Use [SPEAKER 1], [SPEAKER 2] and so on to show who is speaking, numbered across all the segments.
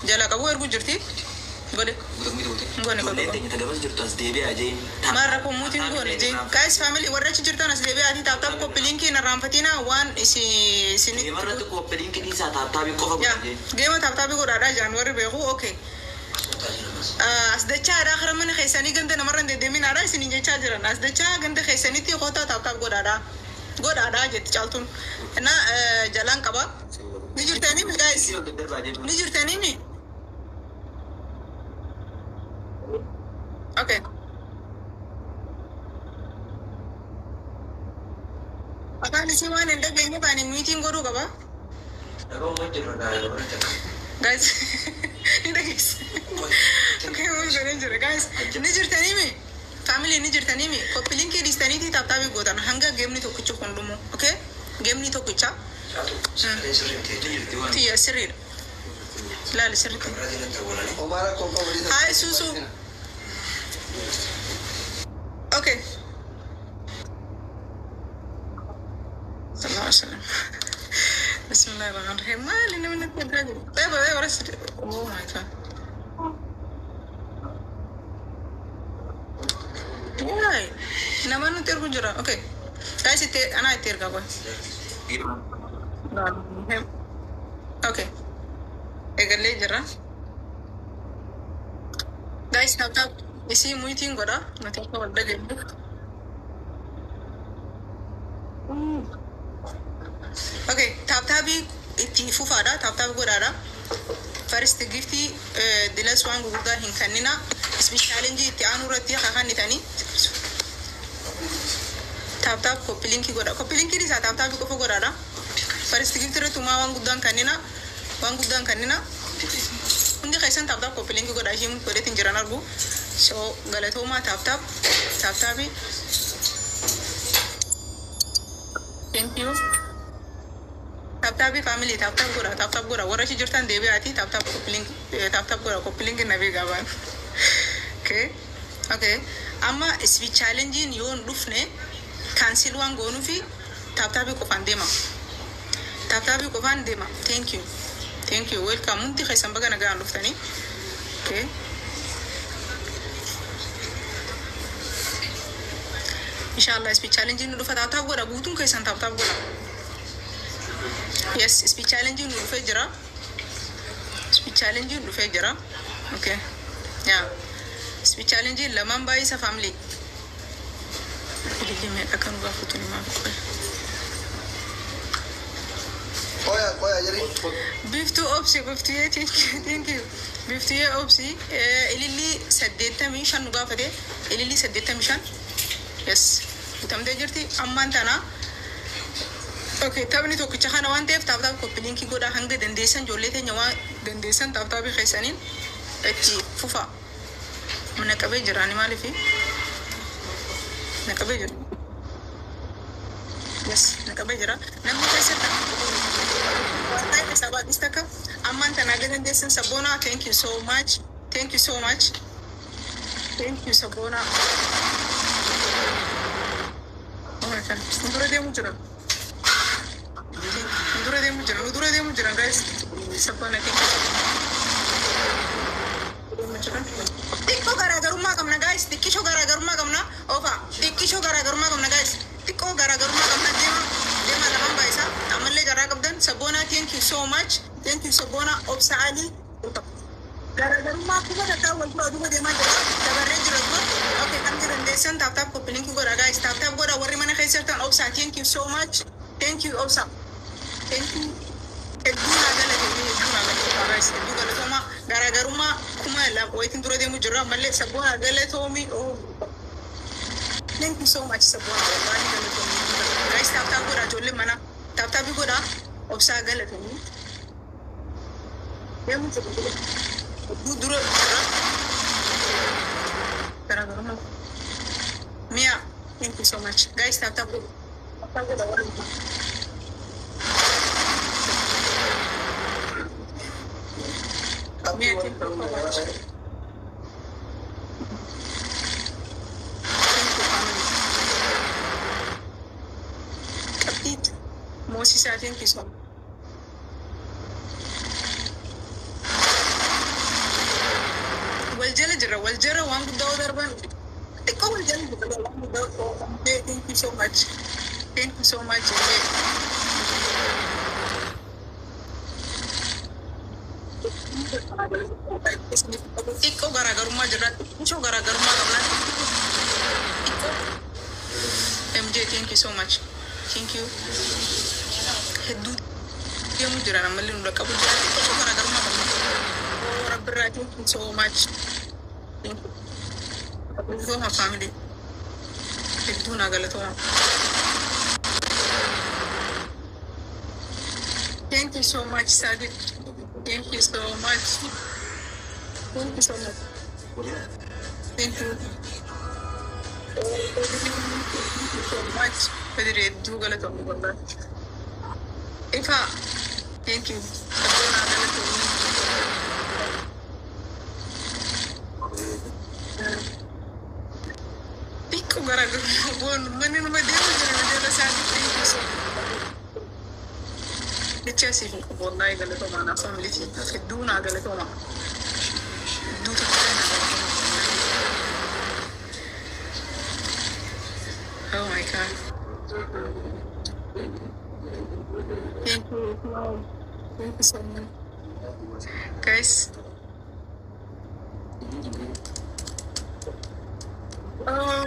[SPEAKER 1] Jala qabu ergu jirti. Gole. Gone
[SPEAKER 2] Ijoolleen
[SPEAKER 1] qabu.
[SPEAKER 2] teenya tagabas jirtu as deebi'aa jeen.
[SPEAKER 1] Marra ko mutiin gone je. Guys family warra chi jirtan as deebi'aa ati taap taap koppi linkii na raanfatina waan isin
[SPEAKER 2] Deemarratti koppeliin kidhiisaa taattaabii qofa
[SPEAKER 1] yaa
[SPEAKER 2] godha jeen.
[SPEAKER 1] geema taap taabii godhaadhaa jiran warri beeku okay. As dachaadhaa kara mana keessanii ganda namarra hin deddeeminaadhaa isin jechaa jiran as dachaa ganda keessanitti qotaa taap taap godhaadhaa. Godhaadhaa jetti caaltuun. Na jalaan qaba. Ni jirtanii mi guys? Ni jirtanii mi? Okay. Akan isi waan hin dhageenye baane miitiin godhuu qaba. Guys, ni dhageesse. Okay, waan godhan jira guys. Ni jirtanii mi? Family ni jirtanii mi? Koppi linkii dhiistaniitii taaptaabii gootan hanga geemni tokkicha hundumu. Okay? Geemni tokkicha. Tiyya sirriidha. Ilaali sirriitti. Hai Susu. Okay. Sallallahu alaihi wasallam. Bismillahirrahmanirrahim. Mali ni mana terjadi? Beba rasa. Oh my god. Why? Nama nu terku jura. Okay. Guys, itu anak itu apa? Okay. Egalle jira. Guys, tap isi meeting goda. Nanti aku ada game. Okay, tap itti fufaadha. Tap godhaadha. First gifti dilas waan gurguddaa hin kennina. Challenge itti aanu irratti kakannitanii. Tap copy linki godha. Copy linki isaa tap qofa godhaadha. First gift irratti umaa waan guddaan kennina. Hundi keessan tap copy linki godha. Isheen godheetiin jiran argu. So galatooma tap. Thank you. Tap family tap godha. Warra si jirtan deebi'aati tap copy link godha. Copy link nabii gaabaan. Okay. Amma speech challenge yoon dhufne cancel waan goonuu fi tap qofaan deema. Thank you. Welcome. Munti keessan baga nagaan dhuftanii. Okay. Inshallah speech challenge nu dhufa tap godha. Guutuun keessan tap godha. Yes, speech challenge nu dhufee jira. Okay. Yeah. Speech challenge lamaan baay'isa family. Ilillee akan uga futuni maaf.
[SPEAKER 3] Koya jadi.
[SPEAKER 1] Biftu opsi. Thank you. Biftu opsi. Ilillee 85 uga fate. Ilillee 85. Yes. Utamde jirti ammaan tana. Okay, taphni tokkicha kana waan ta'eef tap copy linki godha hanga dandeessan ijoollee teenya waan dandeessan tap keessaniin itti fufa. Mana qabee jiraani maaliif? Na qabee jira. Yes, na qabee jira. Namni keessatti waan ta'eef sababa istaka ammaan tana dandeessan Sabona. Thank you so much. Thank you Sabona. Oh my god. Ndura demu jira guys. Sabona thank you. Tikko garaagarummaa qabna guys. Tikkishoo garaagarummaa qabna. Ofa. Tikkishoo garaagarummaa qabna guys. Tikkoo garaagarummaa qabna deema lamaan baay'isa. Ammallee garaa qabdan. Sabona thank you so much. Thank you Sabona. Obsa Ali. Garaagarummaa kuba takkaa wal fudhaa duuba deemaa jira. Dabarree jira duuba. Okay, kan jiran deessan tap copy linki godha guys. Tap godha warri mana keessattan Obsa thank you so much. Thank you Obsa. Thank you. Hedduu guys. Hedduu galatooma. Garaagarummaa kuma waitin dura deemu jirra ammallee Sabona galatoomi. Thank you so much Sabona. Wallahi galatoomi. Guys tap godha ijoollee mana. Tap godha Obsa galatoomi. Deemu jirra. Hedduu dura jirra. Garaagarummaa. Mia, thank you so much. Guys tap godha. Tap godha warri. Mia, thank you so much. Kapit. Moses, thank you so much. جرا والجرا وان بدو دربان تكو الجرا thank you so much thank you so much Iko gara-garummaa jira. Iko gara-garummaa qabna. Iko. MJ, thank you so much. Thank you. Hedduu deemu jira namallee nu dhaqqabu jira. Iko gara-garummaa qabna. Oh, Rabbirraa, thank you so much. Thank you. For my family. Hedduu naa galatooma. Thank you so much, Sadiq. Thank you so much. Thank you so much. Thank you. Thank you so much. Pedire dugala to bolla. Ifa. Thank you. Sabona gala to. Iko gara bon manin ma dela sa thank you so much. Chelsea wallahi gala to mana family fi duna gala to mana. Oh my god. Thank you. Thank you so much. Guys. Oh.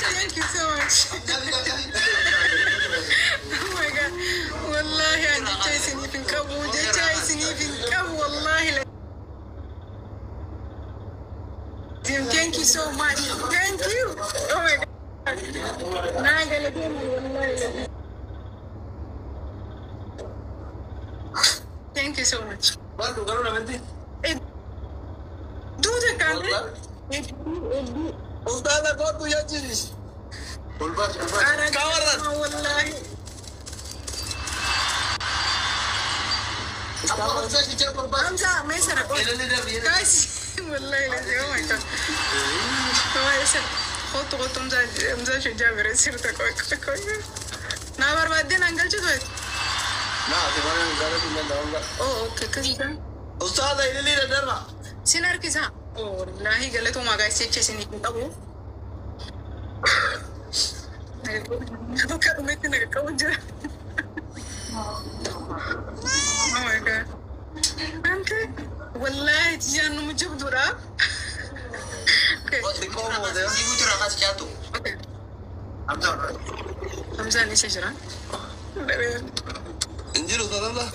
[SPEAKER 1] Thank you so much. Oh my god. Wallahi أنا جايسني في الكبو جايسني في الكبو والله. Thank you so much. Thank you. Oh my god. ناقل والله. Thank you so much.
[SPEAKER 3] برضو قالوا بنتي
[SPEAKER 1] دودة كانت.
[SPEAKER 3] أستاذة برضو يا جيش
[SPEAKER 1] أنا كورت والله. أمزة ما يسرق. كاس والله لازم ما يكون. ما يسرق. خط أمزة شو جابر يصير تكوي. نامر بعدين أنقل شو توي.
[SPEAKER 3] لا تبغى نقول من ده
[SPEAKER 1] أوه أوكي كذا.
[SPEAKER 3] أستاذة إللي ندرنا
[SPEAKER 1] سينار كذا. أوه والله قالته ما قاعد يسير سيني أبو. Bukan umat nak kau je. Oh my god. Nanti, wallahi jangan mujub dura. Okay.
[SPEAKER 2] Ibu tu rakas jatuh.
[SPEAKER 1] Okay. Hamzah ni sejarah.
[SPEAKER 3] انزلوا ضربنا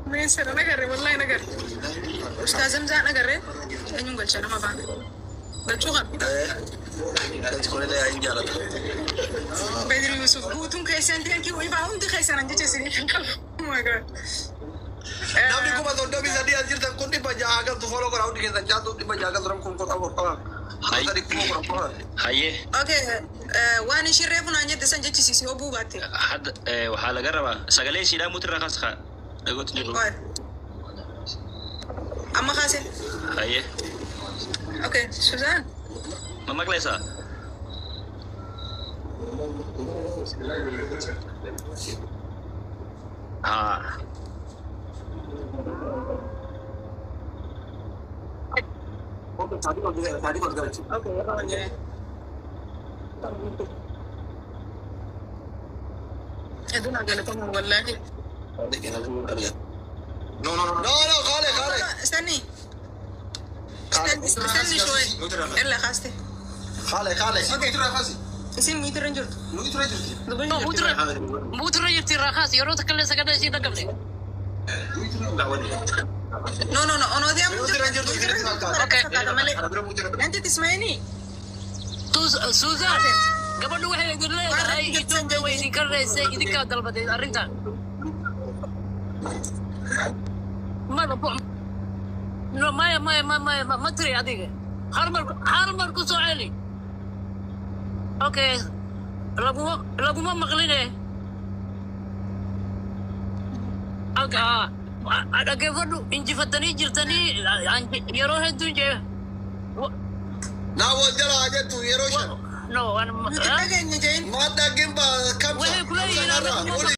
[SPEAKER 1] ما يصير نقرر والله نقرر. أستاذ همزة نقرر. أنا نقول شنو ما بعرف. بتشوفها.
[SPEAKER 3] تقول لي عين جارة
[SPEAKER 1] بدري يوسف بوتون كيسان تانكي ويبعون تخيسان عندي تسيني. Oh my god.
[SPEAKER 3] Nabi ko ba doon bisa dia anjir dan kundi ba jaga tu follow kau di kita jatuh di ba jaga dalam kau tahu apa. Hai. Tadi ku mau apa?
[SPEAKER 2] Haye.
[SPEAKER 1] Okay. وأنا شريف ونانية تسنج تسيسي أبو باتي.
[SPEAKER 2] حد وحال قربا سقلي سيدا متر رخص خا. قلت نجرو.
[SPEAKER 1] أما خاسر.
[SPEAKER 2] Haye.
[SPEAKER 1] Okay. سوزان.
[SPEAKER 2] Mama Klesa. Ah.
[SPEAKER 1] Okay. itu nak jalan kamu wallahi.
[SPEAKER 3] No, خالي.
[SPEAKER 1] استني شوي. إلا خاستي.
[SPEAKER 3] خالي. اوكي ترى خاسي.
[SPEAKER 1] اسم ميتر رنجر.
[SPEAKER 4] موتر يفتي الرخاص يروح تكلم سكان شيء تقبلي.
[SPEAKER 1] No. أنا ذي أنت تسمعني.
[SPEAKER 4] سوزان قبل واحد يقول لي هاي يتوب ويني كرس إذا كان طلبت الرجال. ما نبغى. لا ما تري هذيك. حرمر كسو علي. اوكي لابو ما مغلينه اوكي ada kevodu inji fatani jirtani yaro hedu je
[SPEAKER 3] na wajala aje tu yerosha
[SPEAKER 4] No,
[SPEAKER 1] Nuti dhageenye jeen.
[SPEAKER 3] Maaddaa gimba kamsa.
[SPEAKER 4] Wahii kula
[SPEAKER 3] Kamsa
[SPEAKER 4] ilaala
[SPEAKER 3] narraa.
[SPEAKER 4] kuma